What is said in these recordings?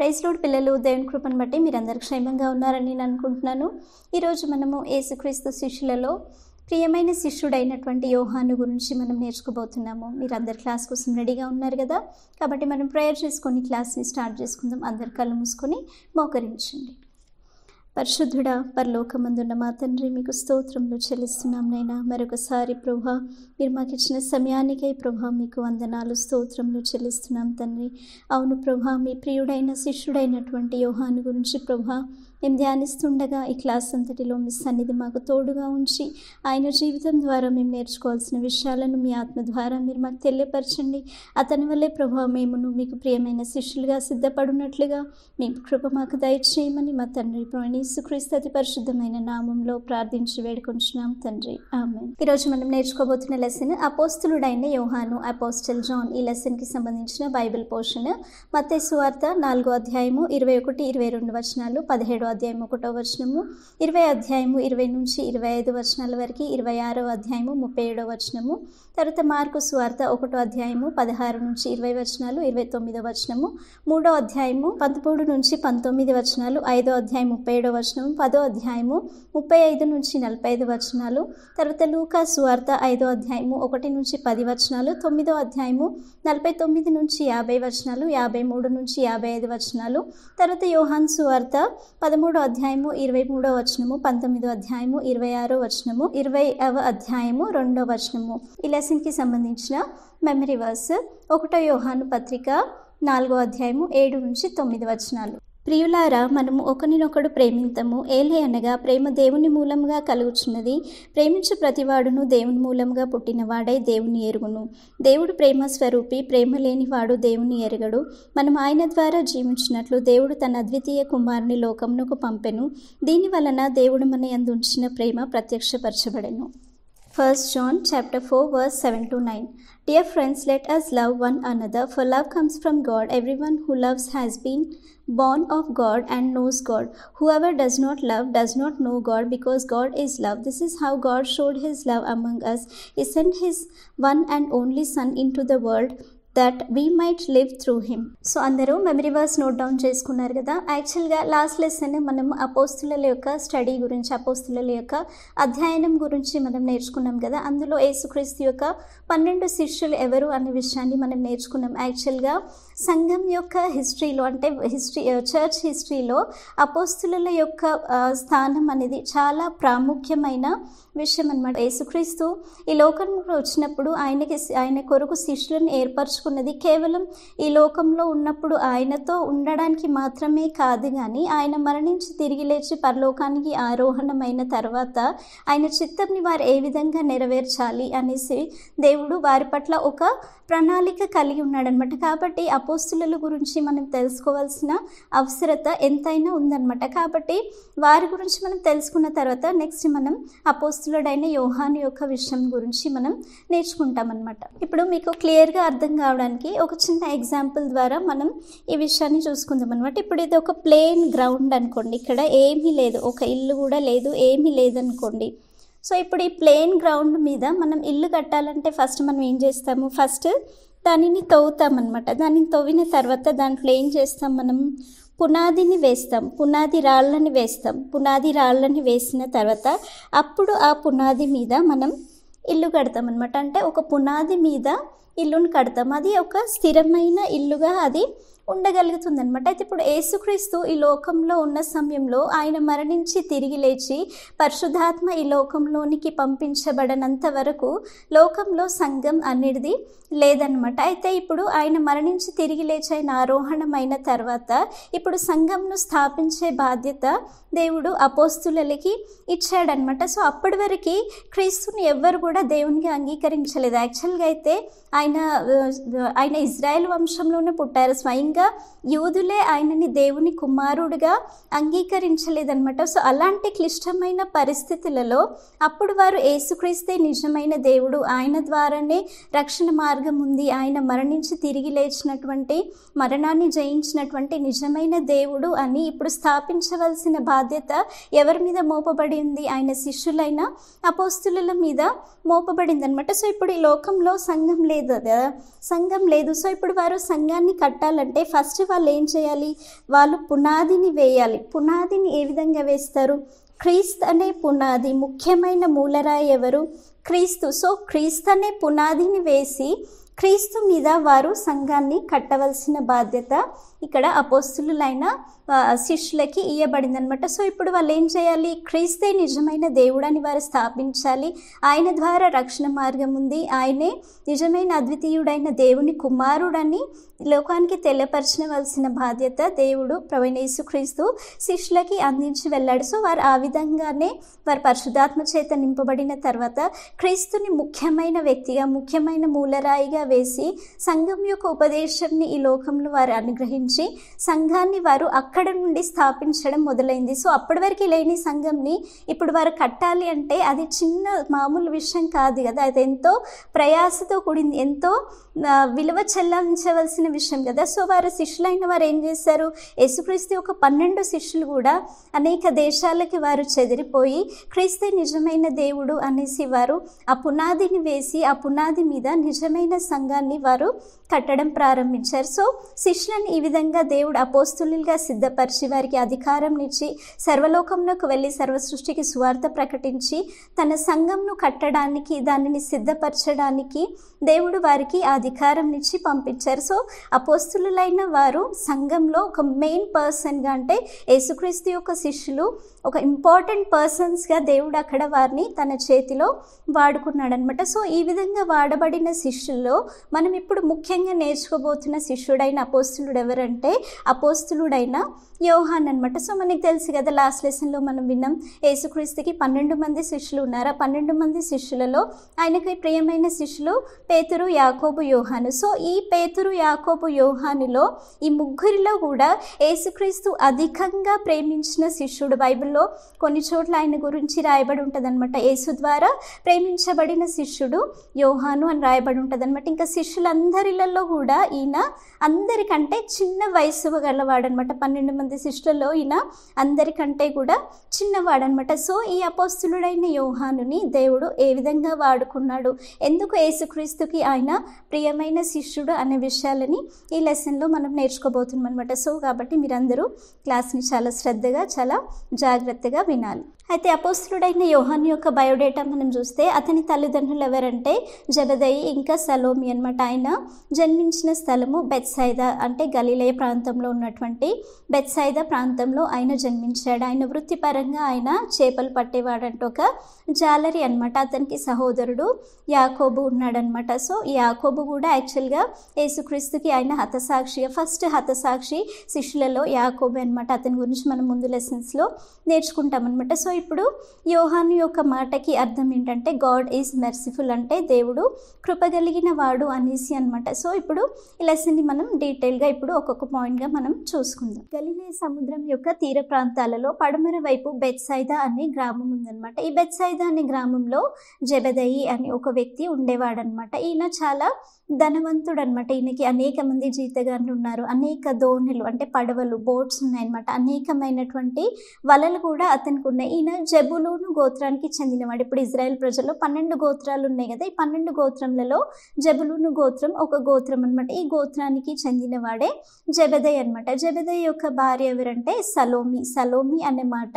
Praise lord పిల్లలు, దేవుని కృపను బట్టి మీరందరూ క్షేమంగా ఉన్నారని నేను అనుకుంటున్నాను. ఈరోజు మనము యేసుక్రీస్తు శిష్యులలో ప్రియమైన శిష్యుడైనటువంటి యోహాను గురించి మనం నేర్చుకోబోతున్నాము. మీరందరు క్లాస్ కోసం రెడీగా ఉన్నారు కదా, కాబట్టి మనం ప్రేయర్ చేసుకొని క్లాస్ని స్టార్ట్ చేసుకుందాం. అందరు కళ్ళు మూసుకొని మోకరించండి. పరిశుద్ధుడా, పరలోకమందున్న మా తండ్రి, మీకు స్తోత్రములు చెల్లిస్తున్నాం నైనా. మరొకసారి ప్రభా, మీరు మాకు ఇచ్చిన సమయానికై ప్రభా మీకు వందనాలు, స్తోత్రములు చెల్లిస్తున్నాం తండ్రి. అవును ప్రభా, మీ ప్రియుడైన శిష్యుడైనటువంటి యోహాను గురించి ప్రభా మేము ధ్యానిస్తుండగా ఈ క్లాస్ అంతటిలో మీ సన్నిధి మాకు తోడుగా ఉంచి ఆయన జీవితం ద్వారా మేము నేర్చుకోవాల్సిన విషయాలను మీ ఆత్మ ద్వారా మీరు మాకు తెలియపరచండి. అతని వల్లే ప్రభా మేమును మీకు ప్రియమైన శిష్యులుగా సిద్ధపడినట్లుగా మీ కృప మాకు దయచేయమని మా తండ్రి యేసుక్రీస్తు అతి పరిశుద్ధమైన నామంలో ప్రార్థించి వేడుకొంచున్నాం తండ్రి, ఆమేన్. ఈరోజు మనం నేర్చుకోబోతున్న లెసన్ అపోస్తలుడైన యోహాను, అపోస్టల్ జాన్. ఈ లెసన్కి సంబంధించిన బైబిల్ పోర్షన్ మత్తయి సువార్త 4వ అధ్యాయము 21-22 వచనాలు, 17వ అధ్యాయం 1వ వచనము, 20వ అధ్యాయము 20 నుంచి 25 వచనాల వరకు, 26వ అధ్యాయము 37వ వచనము, తర్వాత మార్కు సువార్త 1వ అధ్యాయము 16 నుంచి 20 వచనాలు, 29వ వచనము, 3వ అధ్యాయము 13 నుంచి 19 వచనాలు, 5వ అధ్యాయం 37వ వచనము, 10వ అధ్యాయము 35 నుంచి 45 వచనాలు, తర్వాత లూకా సువార్త 5వ అధ్యాయము 1 నుంచి 10 వచనాలు, 9వ అధ్యాయము 49 నుంచి 50 వచనాలు, 53 నుంచి 55 వచనాలు, తర్వాత యోహాను సువార్త 13వ అధ్యాయము 23వ వచనము, 19వ అధ్యాయము 26వ వచనము, 20వ అధ్యాయము 2వ వచనము. ఈ లెసన్కి సంబంధించిన మెమరీ వర్స్ 1వ యోహాను పత్రిక 4వ అధ్యాయము 7 నుంచి 9 వచనాలు. ప్రియులారా, మనము ఒకరినొకడు ప్రేమింతము, ఏలే అనగా ప్రేమ దేవుని మూలముగా కలుగుచున్నది. ప్రేమించు ప్రతివాడును దేవుని మూలముగా పుట్టినవాడై దేవుని ఎరుగును. దేవుడు ప్రేమ స్వరూపి, ప్రేమ లేనివాడు దేవుని ఎరగడు. మనం ఆయన ద్వారా జీవించినట్లు దేవుడు తన అద్వితీయ కుమారుని లోకమునకు పంపెను. దీని వలన దేవుడు మన యందు ఉంచిన ప్రేమ ప్రత్యక్షపరచబడెను. 1 John chapter 4 verse 7-9. Dear friends, let us love one another, for love comes from God. Everyone who loves has been born of God and knows God. Whoever does not love does not know God, because God is love. This is how God showed his love among us. He sent his one and only Son into the world that we might live through him. So అందరూ memory verse note down చేసుకున్నారు కదా. యాక్చువల్గా last lesson మనం అపోస్తుల యొక్క study గురించి, అపోస్తుల యొక్క అధ్యయనం గురించి మనం నేర్చుకున్నాం కదా. అందులో యేసుక్రీస్తు యొక్క 12 శిష్యులు ఎవరు అనే విషయాన్ని మనం నేర్చుకున్నాం. యాక్చువల్గా సంఘం యొక్క హిస్టరీలో, అంటే చర్చ్ హిస్టరీలో అపోస్తుల యొక్క స్థానం అనేది చాలా ప్రాముఖ్యమైన విషయం అన్నమాట. యేసుక్రీస్తు ఈ లోకంలో వచ్చినప్పుడు ఆయన కొరకు శిష్యులను ఏర్పరచుకున్నది కేవలం ఈ లోకంలో ఉన్నప్పుడు ఆయనతో ఉండడానికి మాత్రమే కాదు, కానీ ఆయన మరణించి తిరిగి లేచి పరలోకానికి ఆరోహణమైన తర్వాత ఆయన చిత్తంని వారు ఏ విధంగా నెరవేర్చాలి అనేసి దేవుడు వారి పట్ల ఒక ప్రణాళిక కలిగి ఉన్నాడనమాట. కాబట్టి అపోస్తుల గురించి మనం తెలుసుకోవాల్సిన అవసరత ఎంతైనా ఉందన్నమాట. కాబట్టి వారి గురించి మనం తెలుసుకున్న తర్వాత నెక్స్ట్ మనం అపోస్తులుడైన యోహాను యొక్క విషయం గురించి మనం నేర్చుకుంటాం అన్నమాట. ఇప్పుడు మీకు క్లియర్గా అర్థం కావడానికి ఒక చిన్న ఎగ్జాంపుల్ ద్వారా మనం ఈ విషయాన్ని చూసుకుందాం అనమాట. ఇప్పుడు ఇది ఒక ప్లేన్ గ్రౌండ్ అనుకోండి, ఇక్కడ ఏమీ లేదు, ఒక ఇల్లు కూడా లేదు, ఏమీ లేదనుకోండి. సో ఇప్పుడు ఈ ప్లేన్ గ్రౌండ్ మీద మనం ఇల్లు కట్టాలంటే ఫస్ట్ మనం ఏం చేస్తాము, ఫస్ట్ దానిని తవ్వుతామన్నమాట. దానిని తవ్విన తర్వాత దాంట్లో ఏం చేస్తాం, మనం పునాదిని వేస్తాం, పునాది రాళ్ళని వేస్తాం. పునాది రాళ్ళని వేసిన తర్వాత అప్పుడు ఆ పునాది మీద మనం ఇల్లు కడతాం అనమాట. అంటే ఒక పునాది మీద ఇల్లును కడతాం, అది ఒక స్థిరమైన ఇల్లుగా అది ఉండగలుగుతుంది అనమాట. అయితే ఇప్పుడు యేసుక్రీస్తు ఈ లోకంలో ఉన్న సమయంలో ఆయన మరణించి తిరిగి లేచి పరిశుద్ధాత్మ ఈ లోకంలోనికి పంపించబడనంత వరకు లోకంలో సంఘం అనేది లేదనమాట. అయితే ఇప్పుడు ఆయన మరణించి తిరిగి లేచి ఆయన ఆరోహణమైన తర్వాత ఇప్పుడు సంఘంను స్థాపించే బాధ్యత దేవుడు అపోస్తులకి ఇచ్చాడనమాట. సో అప్పటి వరకు క్రీస్తుని ఎవ్వరు కూడా దేవునికి అంగీకరించలేదు. యాక్చువల్గా అయితే ఆయన ఇజ్రాయెల్ వంశంలోనే పుట్టారు. స్వయంగా యూదులే ఆయనని దేవుని కుమారుడిగా అంగీకరించలేదన్నమాట. సో అలాంటి క్లిష్టమైన పరిస్థితులలో అప్పుడు వారు యేసుక్రీస్తే నిజమైన దేవుడు, ఆయన ద్వారానే రక్షణ మార్గం ఉంది, ఆయన మరణించి తిరిగి లేచినటువంటి, మరణాన్ని జయించినటువంటి నిజమైన దేవుడు అని ఇప్పుడు స్థాపించవలసిన బాధ్యత ఎవరి మీద మోపబడి ఉంది, ఆయన శిష్యులైన అపోస్తుల మీద మోపబడింది అనమాట. సో ఇప్పుడు ఈ లోకంలో సంఘం లేదు కదా, సంఘం లేదు. సో ఇప్పుడు వారు సంఘాన్ని కట్టాలంటే ఫస్ట్ వాళ్ళు ఏం చేయాలి, వాళ్ళు పునాదిని వేయాలి. పునాదిని ఏ విధంగా వేస్తారు? క్రీస్తు అనే పునాది, ముఖ్యమైన మూలరాయి ఎవరు? క్రీస్తు. సో క్రీస్తు అనే పునాదిని వేసి క్రీస్తు మీద వారు సంఘాన్ని కట్టవలసిన బాధ్యత ఇక్కడ అపోస్తులైన శిష్యులకి ఇవ్వబడింది అనమాట. సో ఇప్పుడు వాళ్ళు ఏం చేయాలి? క్రీస్తే నిజమైన దేవుడని వారు స్థాపించాలి. ఆయన ద్వారా రక్షణ మార్గం ఉంది, ఆయనే నిజమైన అద్వితీయుడైన దేవుని కుమారుడని లోకానికి తెలియపరచవలసిన బాధ్యత దేవుడు ప్రభువైన యేసుక్రీస్తు శిష్యులకి అందించి వెళ్ళాడు. సో వారు ఆ విధంగానే వారు పరిశుద్ధాత్మ చేత నింపబడిన తర్వాత క్రీస్తుని ముఖ్యమైన వ్యక్తిగా, ముఖ్యమైన మూలరాయిగా వేసి సంఘం యొక్క ఉపదేశాన్ని ఈ లోకంలో వారు అనుగ్రహించి సంఘాన్ని వారు అక్కడ నుండి స్థాపించడం మొదలైంది. సో అప్పటి వరకు లేని సంఘంని ఇప్పుడు వారు కట్టాలి అంటే అది చిన్న మామూలు విషయం కాదు కదా, అది ఎంతో ప్రయాసతో కూడింది, ఎంతో విలువ చెల్లించవలసిన విషయం కదా. సో వారు శిష్యులైన వారు ఏం చేశారు? యేసుక్రీస్తు యొక్క 12 శిష్యులు కూడా అనేక దేశాలకి వారు చెదిరిపోయి క్రీస్తే నిజమైన దేవుడు అనేసి వారు ఆ పునాదిని వేసి ఆ పునాది మీద నిజమైన సంఘాన్ని వారు కట్టడం ప్రారంభించారు. సో శిష్యులను ఈ విధంగా దేవుడు అపోస్తులుగా సిద్ధపరిచి వారికి అధికారం ఇచ్చి సర్వలోకంలోకి వెళ్ళి సర్వ సృష్టికి సువార్త ప్రకటించి తన సంఘంను కట్టడానికి, దానిని సిద్ధపరచడానికి దేవుడు వారికి ఆ అధికారం ఇచ్చి పంపించారు. సో అపోస్తులైన వారు సంఘంలో ఒక మెయిన్ పర్సన్గా, అంటే యేసుక్రీస్తు యొక్క శిష్యులు ఒక ఇంపార్టెంట్ పర్సన్స్గా దేవుడు అక్కడ వారిని తన చేతిలో వాడుకున్నాడు అనమాట. సో ఈ విధంగా వాడబడిన శిష్యుల్లో మనం ఇప్పుడు ముఖ్యంగా నేర్చుకోబోతున్న శిష్యుడైన అపోస్తులుడు ఎవరంటే అపోస్తులుడైన యోహాన్ అనమాట. సో మనకి తెలుసు కదా, లాస్ట్ లెసన్లో మనం విన్నాం యేసుక్రీస్తుకి 12 మంది శిష్యులు ఉన్నారు. ఆ 12 మంది శిష్యులలో ఆయనకి ప్రియమైన శిష్యులు పేతురు, యాకోబు, యోహాను. సో ఈ పేతురు, యాకోబు, యోహానులో ఈ ముగ్గురిలో కూడా యేసుక్రీస్తు అధికంగా ప్రేమించిన శిష్యుడు. బైబిల్లో కొన్ని చోట్ల ఆయన గురించి రాయబడి ఉంటుంది అనమాట. యేసు ద్వారా ప్రేమించబడిన శిష్యుడు యోహాను అని రాయబడి ఉంటుంది అనమాట. ఇంకా శిష్యులందరిలో కూడా ఈయన అందరికంటే చిన్న వయసు గలవాడనమాట. 12 మంది శిష్యులలో ఈయన అందరికంటే కూడా చిన్నవాడనమాట. సో ఈ అపోస్తులుడైన యోహానుని దేవుడు ఏ విధంగా వాడుకున్నాడు, ఎందుకు యేసుక్రీస్తుకి ఆయన ప్రియమైన శిష్యుడు అనే విషయాలని ఈ లెసన్లో మనం నేర్చుకోబోతున్నాం అనమాట. సో కాబట్టి మీరందరూ క్లాస్ని చాలా శ్రద్ధగా, చాలా జాగ్రత్తగా వినాలి. అయితే అపోస్తులుడైన యోహాను యొక్క బయోడేటా మనం చూస్తే అతని తల్లిదండ్రులు ఎవరంటే జబెదయి ఇంకా సలోమి అనమాట. ఆయన జన్మించిన స్థలము బెత్సైదా, అంటే గలిలయ ప్రాంతంలో ఉన్నటువంటి బెత్సైదా ప్రాంతంలో ఆయన జన్మించాడు. ఆయన వృత్తిపరంగా ఆయన చేపలు పట్టేవాడంటే ఒక జాలరి అనమాట. అతనికి సహోదరుడు యాకోబు ఉన్నాడనమాట. సో ఈ యాకోబు కూడా యాక్చువల్గా యేసుక్రీస్తుకి ఆయన హతసాక్షిగా, ఫస్ట్ హతసాక్షి శిష్యులలో యాకోబు అనమాట. అతని గురించి మనం ముందు లెసన్స్లో నేర్చుకుంటాం అనమాట. సో ఇప్పుడు యోహాను యొక్క మాటకి అర్థం ఏంటంటే గాడ్ ఈజ్ మెర్సిఫుల్, అంటే దేవుడు కృపగలిగిన వాడు అనేసి అనమాట. సో ఇప్పుడు ఈ లెసన్ని మనం డీటెయిల్గా ఇప్పుడు ఒక్కొక్క పాయింట్గా మనం చూసుకుందాం. గలిలయ సముద్రం యొక్క తీర ప్రాంతాలలో పడమర వైపు బెత్సైదా అనే గ్రామం ఉందన్నమాట. ఈ బెత్సైదా అనే గ్రామంలో జబెదయి అని ఒక వ్యక్తి ఉండేవాడనమాట. ఈయన చాలా ధనవంతుడు అనమాట. ఈయనకి అనేక మంది జీతగాళ్ళు ఉన్నారు, అనేక దోణులు అంటే పడవలు, బోట్స్ ఉన్నాయన్నమాట, అనేకమైనటువంటి వలలు కూడా అతనికి ఉన్నాయి. ఈయన జబులూను గోత్రానికి చెందినవాడు. ఇప్పుడు ఇజ్రాయెల్ ప్రజల్లో 12 గోత్రాలు ఉన్నాయి కదా, ఈ 12 గోత్రములలో జబులూను గోత్రం ఒక గోత్రం అనమాట. ఈ గోత్రానికి చెందినవాడే జబెదయి అనమాట. జబెదయి యొక్క భార్య ఎవరంటే సలోమి. సలోమి అనే మాట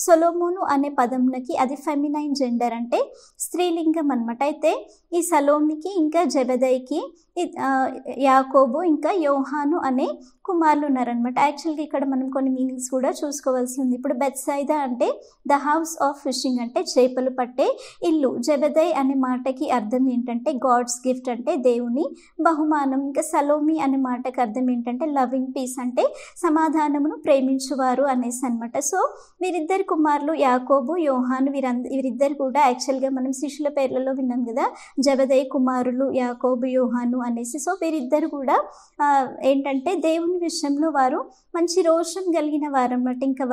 సొలొమోను అనే పదంకి అది ఫెమినైన్ జెండర్, అంటే స్త్రీలింగం అనమాట. అయితే ఈ సలోమికి ఇంకా జబెదయికి యాకోబు ఇంకా యోహాను అనే కుమారులు ఉన్నారనమాట. యాక్చువల్గా ఇక్కడ మనం కొన్ని మీనింగ్స్ కూడా చూసుకోవాల్సి ఉంది. ఇప్పుడు బెత్సైదా అంటే ద హౌస్ ఆఫ్ ఫిషింగ్, అంటే చేపలు పట్టే ఇల్లు. జబెదయి అనే మాటకి అర్థం ఏంటంటే గాడ్స్ గిఫ్ట్, అంటే దేవుని బహుమానం. ఇంకా సలోమి అనే మాటకి అర్థం ఏంటంటే లవింగ్ పీస్, అంటే సమాధానమును ప్రేమించువారు అనేసి అనమాట. సో వీరిద్దరు కుమారులు యాకోబు, యోహాను, వీరిద్దరు కూడా యాక్చువల్గా మనం శిష్యుల పేర్లలో విన్నాం కదా, జబెదయి కుమారులు యాకోబు, యోహాను అనేసి. సో వీరిద్దరు కూడా ఏంటంటే దేవుని విషయంలో వారు మంచి రోషం కలిగిన వారు అన్నమాట. ఇంకా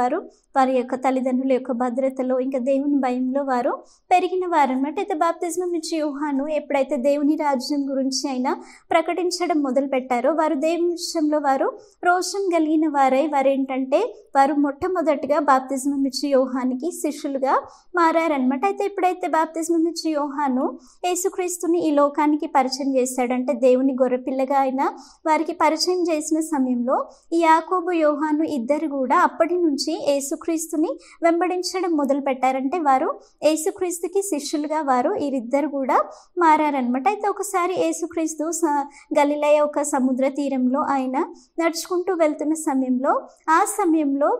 వారి యొక్క తల్లిదండ్రుల యొక్క భద్రతలో ఇంకా దేవుని భయంలో వారు పెరిగిన వారు అనమాట. అయితే బాప్తిజమం ఇచ్చి యోహాను ఎప్పుడైతే దేవుని రాజ్యం గురించి అయినా ప్రకటించడం మొదలు పెట్టారో వారు దేవుని విషయంలో వారు రోషం కలిగిన వారు ఏంటంటే వారు మొట్టమొదటిగా బాప్తిజమం ఇచ్చి యోహానికి శిష్యులుగా మారారనమాట. అయితే ఎప్పుడైతే బాప్తిజమం ఇచ్చి యోహాను యేసుక్రీస్తుని ఈ లోకానికి పరిచయం చేశాడంటే దేవుని గొర్రెపిల్లగా ఆయన వారికి పరిచయం చేసిన సమయంలో ఈ యాకోబు యోహాను ఇద్దరు కూడా అప్పటి నుంచి యేసుక్రీస్తుని వెంబడించడం మొదలు పెట్టారంటే వారు యేసుక్రీస్తుకి శిష్యులుగా వారు వీరిద్దరు కూడా మారారనమాట. అయితే ఒకసారి యేసుక్రీస్తు గలిలయ ఒక సముద్ర తీరంలో ఆయన నడుచుకుంటూ వెళ్తున్న సమయంలో ఆ సమయంలో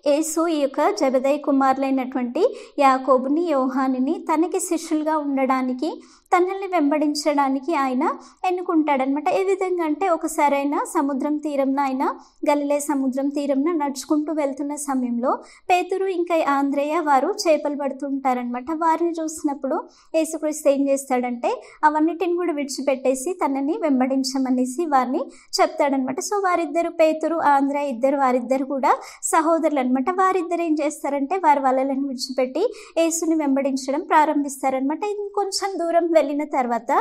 యేసు ఈ యొక్క జెబెదయి కుమారులైనటువంటి యాకోబుని యోహానుని తనకి శిష్యులుగా ఉండడానికి తనల్ని వెంబడించడానికి ఆయన ఎన్నుకుంటాడనమాట. ఏ విధంగా అంటే ఒకసారి ఆయన సముద్రం తీరంన ఆయన గలిలే సముద్రం తీరంన నడుచుకుంటూ వెళ్తున్న సమయంలో పేతురు ఇంకా ఆంద్రేయ వారు చేపలు పడుతుంటారనమాట. వారిని చూసినప్పుడు యేసుక్రీస్తు ఏం చేస్తాడంటే అవన్నిటిని కూడా విడిచిపెట్టేసి తనని వెంబడించమనేసి వారిని చెప్తాడనమాట. సో వారిద్దరు పేతురు ఆంద్రేయ వారిద్దరు కూడా సహోదరులు అనమాట. వారిద్దరు ఏం చేస్తారంటే వారి వలలను విడిచిపెట్టి యేసుని వెంబడించడం ప్రారంభిస్తారనమాట. ఇంకొంచెం దూరం వెళ్ళిన తర్వాత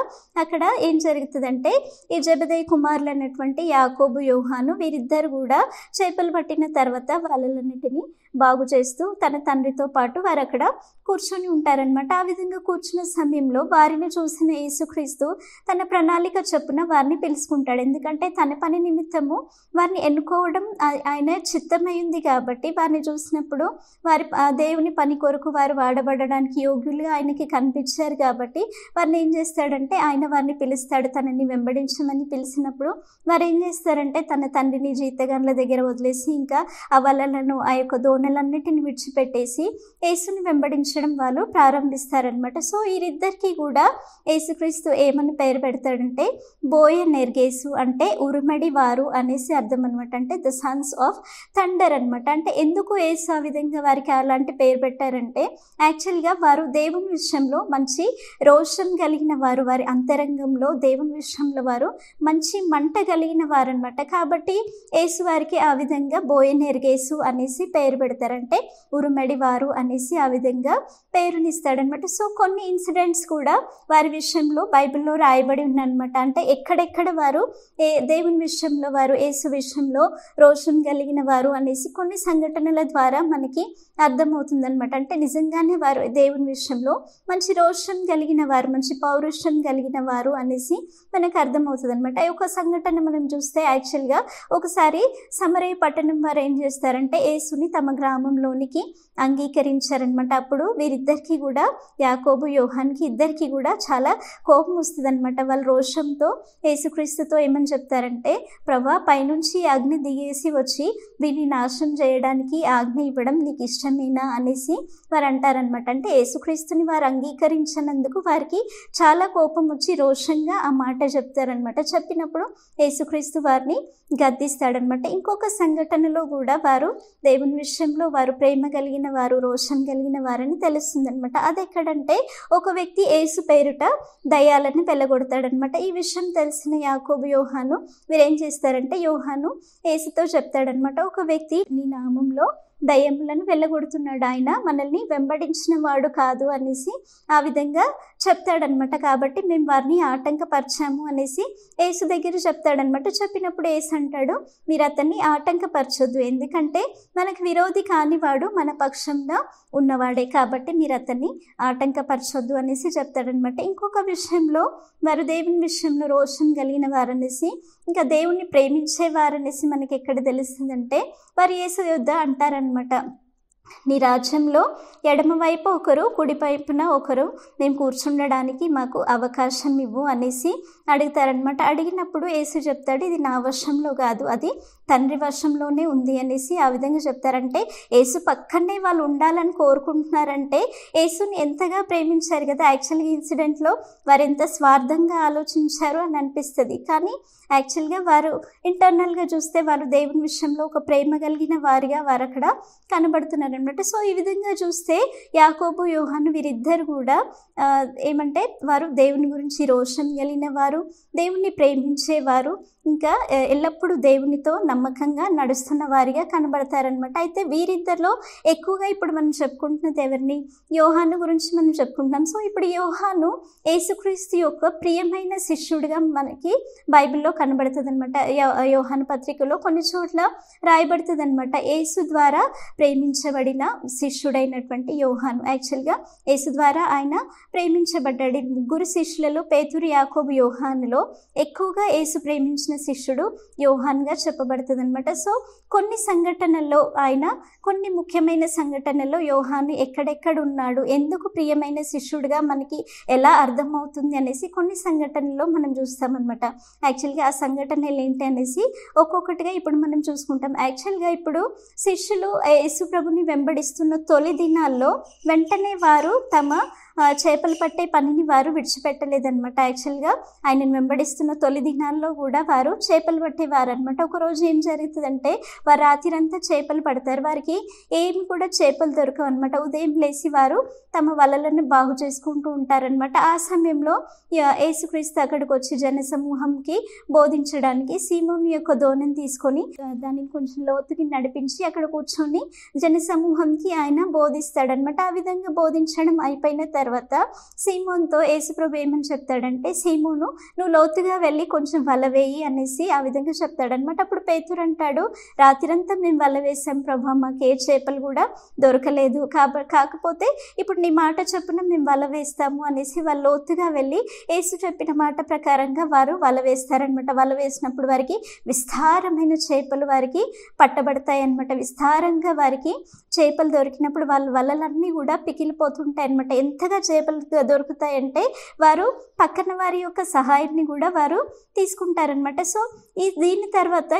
అక్కడ ఏం జరుగుతుందంటే ఈ జెబెదయి కుమారులు అన్నటువంటి యాకోబు యోహాను వీరిద్దరు కూడా చేపలు పట్టిన తర్వాత వలలన్నిటిని బాగు చేస్తూ తన తండ్రితో పాటు వారు అక్కడ కూర్చొని ఉంటారనమాట. ఆ విధంగా కూర్చున్న సమయంలో వారిని చూసిన యేసుక్రీస్తు తన ప్రణాళిక చొప్పున వారిని పిలుచుకుంటాడు. ఎందుకంటే తన పని నిమిత్తము వారిని ఎన్నుకోవడం ఆయన చిత్తమైంది కాబట్టి వారిని చూసినప్పుడు వారి దేవుని పని కొరకు వారు వాడబడడానికి యోగ్యులుగా ఆయనకి కనిపించారు కాబట్టి వారిని ఏం చేస్తాడంటే ఆయన వారిని పిలుస్తాడు. తనని వెంబడించమని పిలిచినప్పుడు వారు ఏం చేస్తారంటే తన తండ్రిని జీతగాన్ల దగ్గర వదిలేసి ఇంకా ఆ వలలను ఆ యొక్క దోణలన్నిటిని విడిచిపెట్టేసి యేసుని వెంబడించడం వాళ్ళు ప్రారంభిస్తారనమాట. సో వీరిద్దరికి కూడా యేసుక్రీస్తు ఏమని పేరు పెడతాడంటే బోయనెర్గేసు అంటే ఉరుమడి వారు అనేసి అర్థం అనమాట. అంటే ద సన్స్ ఆఫ్ థండర్ అనమాట. అంటే ఎందుకు యేసు ఆ విధంగా వారికి అలాంటి పేరు పెట్టారంటే యాక్చువల్గా వారు దేవుని విషయంలో మంచి రోషం కలిగిన వారు, వారి అంతరంగంలో దేవుని విషయంలో వారు మంచి మంట కలిగిన వారు అనమాట. కాబట్టి యేసు వారికి ఆ విధంగా బోయనెర్గేసు అనేసి పేరు పెడతారంటే ఉరుమడి వారు అనేసి ఆ విధంగా పేరునిస్తాడనమాట. సో కొన్ని ఇన్సిడెంట్స్ కూడా వారి విషయంలో బైబిల్లో రాయబడి ఉన్ననమాట. అంటే ఎక్కడెక్కడ వారు దేవుని విషయంలో వారు యేసు విషయంలో రోషం కలిగిన వారు అనేసి కొన్ని సంఘటనల ద్వారా మనకి అర్థమవుతుందనమాట. అంటే నిజంగానే వారు దేవుని విషయంలో మంచి రోషం కలిగిన వారు, మంచి పౌరుషం కలిగిన వారు అనేసి మనకు అర్థమవుతుంది అనమాట. ఒక సంఘటన మనం చూస్తే యాక్చువల్గా ఒకసారి సమరయ పట్టణం వారు ఏం చేస్తారంటే యేసుని తమ గ్రామంలోనికి అంగీకరించారనమాట. అప్పుడు వీరిద్దరికి కూడా యాకోబు యోహాన్కి ఇద్దరికి కూడా చాలా కోపం వస్తుంది అనమాట. వాళ్ళు రోషంతో యేసుక్రీస్తుతో ఏమని చెప్తారంటే ప్రభా పైనుంచి అగ్ని దిగేసి వచ్చి వీరిని నాశనం చేయడానికి ఆజ్ఞ ఇవ్వడం నీకు ఇష్టమేనా అనేసి వారు అంటారనమాట. అంటే యేసుక్రీస్తుని వారు అంగీకరించినందుకు వారికి చాలా కోపం వచ్చి రోషంగా ఆ మాట చెప్తారనమాట. చెప్పినప్పుడు యేసుక్రీస్తు వారిని గద్దిస్తాడనమాట. ఇంకొక సంఘటనలో కూడా వారు దేవుని విషయంలో వారు ప్రేమ కలిగిన వారు, రోషం కలిగిన వారని తెలుస్తుంది అనమాట. అది ఎక్కడంటే ఒక వ్యక్తి యేసు పేరుట దయ్యాలని వెళ్ళగొడతాడనమాట. ఈ విషయం తెలిసిన యాకోబు యోహాను వీరేం చేస్తారంటే యోహాను యేసుతో చెప్తాడనమాట, ఒక వ్యక్తి నీ నామంలో దయ్యములను వెళ్ళగొడుతున్నాడు, ఆయన మనల్ని వెంబడించిన వాడు కాదు అనేసి ఆ విధంగా చెప్తాడనమాట. కాబట్టి మేము వారిని ఆటంకపరిచాము అనేసి యేసు దగ్గర చెప్తాడనమాట. చెప్పినప్పుడు యేసు అంటాడు మీరు అతన్ని ఆటంకపరచొద్దు, ఎందుకంటే మనకు విరోధి కానివాడు మన పక్షంగా ఉన్నవాడే, కాబట్టి మీరు అతన్ని ఆటంకపరచొద్దు అనేసి చెప్తాడనమాట. ఇంకొక విషయంలో వారు దేవుని విషయంలో రోషం కలిగిన వారనేసి ఇంకా దేవుణ్ణి ప్రేమించేవారనేసి మనకి ఎక్కడ తెలుస్తుందంటే వారు యేసు యొద్ద అంటారనమాట, నీ రాజ్యంలో ఎడమవైపు ఒకరు కుడివైపున ఒకరు మేము కూర్చుండడానికి మాకు అవకాశం ఇవ్వు అనేసి అడుగుతారనమాట. అడిగినప్పుడు యేసు చెప్తాడు ఇది నా వశంలో కాదు, అది తండ్రి వశంలోనే ఉంది అనేసి ఆ విధంగా చెప్తారంటే యేసు పక్కనే వాళ్ళు ఉండాలని కోరుకుంటున్నారంటే యేసుని ఎంతగా ప్రేమించారు కదా. యాక్చువల్గా ఇన్సిడెంట్లో వారు ఎంత స్వార్థంగా ఆలోచించారు అని అనిపిస్తుంది. కానీ యాక్చువల్గా వారు ఇంటర్నల్గా చూస్తే వారు దేవుని విషయంలో ఒక ప్రేమ కలిగిన వారిగా వారు అక్కడ కనబడుతున్నారు అనమాట. సో ఈ విధంగా చూస్తే యాకోబు యోహాను వీరిద్దరు కూడా ఏమంటే వారు దేవుని గురించి రోషం కలిగిన వారు, దేవుణ్ణి ప్రేమించేవారు, ఇంకా ఎల్లప్పుడూ దేవునితో నమ్మకంగా నడుస్తున్న వారిగా కనబడతారనమాట. అయితే వీరిద్దరిలో ఎక్కువగా ఇప్పుడు మనం చెప్పుకుంటున్నది ఎవరిని? యోహాను గురించి మనం చెప్పుకుంటున్నాం. సో ఇప్పుడు యోహాను యేసుక్రీస్తు యొక్క ప్రియమైన శిష్యుడిగా మనకి బైబిల్లో కనబడుతుంది అనమాట. యోహాను పత్రికలో కొన్ని చోట్ల రాయబడుతుంది అనమాట. యేసు ద్వారా ప్రేమించబడిన శిష్యుడైనటువంటి యోహాను. యాక్చువల్గా యేసు ద్వారా ఆయన ప్రేమించబడ్డాడు. ముగ్గురు శిష్యులలో పేతురు, యాకోబు, యోహానులో ఎక్కువగా యేసు ప్రేమించిన శిష్యుడు యోహాన్గా చెప్పబడుతుంది అనమాట. సో కొన్ని సంఘటనల్లో కొన్ని ముఖ్యమైన సంఘటనల్లో యోహాను ఎక్కడెక్కడ ఉన్నాడు, ఎందుకు ప్రియమైన శిష్యుడిగా మనకి ఎలా అర్థమవుతుంది అనేసి కొన్ని సంఘటనల్లో మనం చూస్తామన్నమాట. యాక్చువల్గా ఆ సంఘటనలు ఏంటి అనేసి ఒక్కొక్కటిగా ఇప్పుడు మనం చూసుకుంటాం. యాక్చువల్గా ఇప్పుడు శిష్యులు యేసు ప్రభుని వెంబడిస్తున్న తొలి దినాల్లో వెంటనే వారు తమ చేపలు పట్టే పనిని వారు విడిచిపెట్టలేదన్నమాట. యాక్చువల్గా ఆయనను వెంబడిస్తున్న తొలి దినాల్లో కూడా వారు చేపలు పట్టేవారు అనమాట. ఒకరోజు ఏం జరుగుతుందంటే వారు రాత్రంతా చేపలు పడతారు. వారికి ఏమి కూడా చేపలు దొరకవు అనమాట. ఉదయం లేచి వారు తమ వలలను బాగు చేసుకుంటూ ఉంటారనమాట. ఆ సమయంలో యేసుక్రీస్తు అక్కడికి వచ్చి జనసమూహంకి బోధించడానికి సీమోను యొక్క దోణిని తీసుకొని దానిని కొంచెం లోతుకి నడిపించి అక్కడ కూర్చొని జనసమూహంకి ఆయన బోధిస్తాడనమాట. ఆ విధంగా బోధించడం అయిపోయిన తర్వాత సీమోన్తో యేసుప్రభు ఏమని చెప్తాడంటే, సీమోను నువ్వు లోతుగా వెళ్ళి కొంచెం వల వేయి అనేసి ఆ విధంగా చెప్తాడనమాట. అప్పుడు పేతురు అంటాడు, రాత్రంతా మేము వల వేసాం ప్రభు, మాకు ఏ చేపలు కూడా దొరకలేదు, కాకపోతే ఇప్పుడు నీ మాట చొప్పున మేము వల వేస్తాము అనేసి వాళ్ళు లోతుగా వెళ్ళి యేసు చెప్పిన మాట ప్రకారంగా వారు వల వేస్తారనమాట. వల వేసినప్పుడు వారికి విస్తారమైన చేపలు వారికి పట్టబడతాయి అనమాట. విస్తారంగా వారికి చేపలు దొరికినప్పుడు వాళ్ళ వలలన్నీ కూడా పికిలిపోతుంటాయి అనమాట. ఎంతగా చేపలు దొరుకుతాయంటే వారు పక్కన వారి యొక్క సహాయాన్ని కూడా వారు తీసుకుంటారనమాట. సో దీని తర్వాత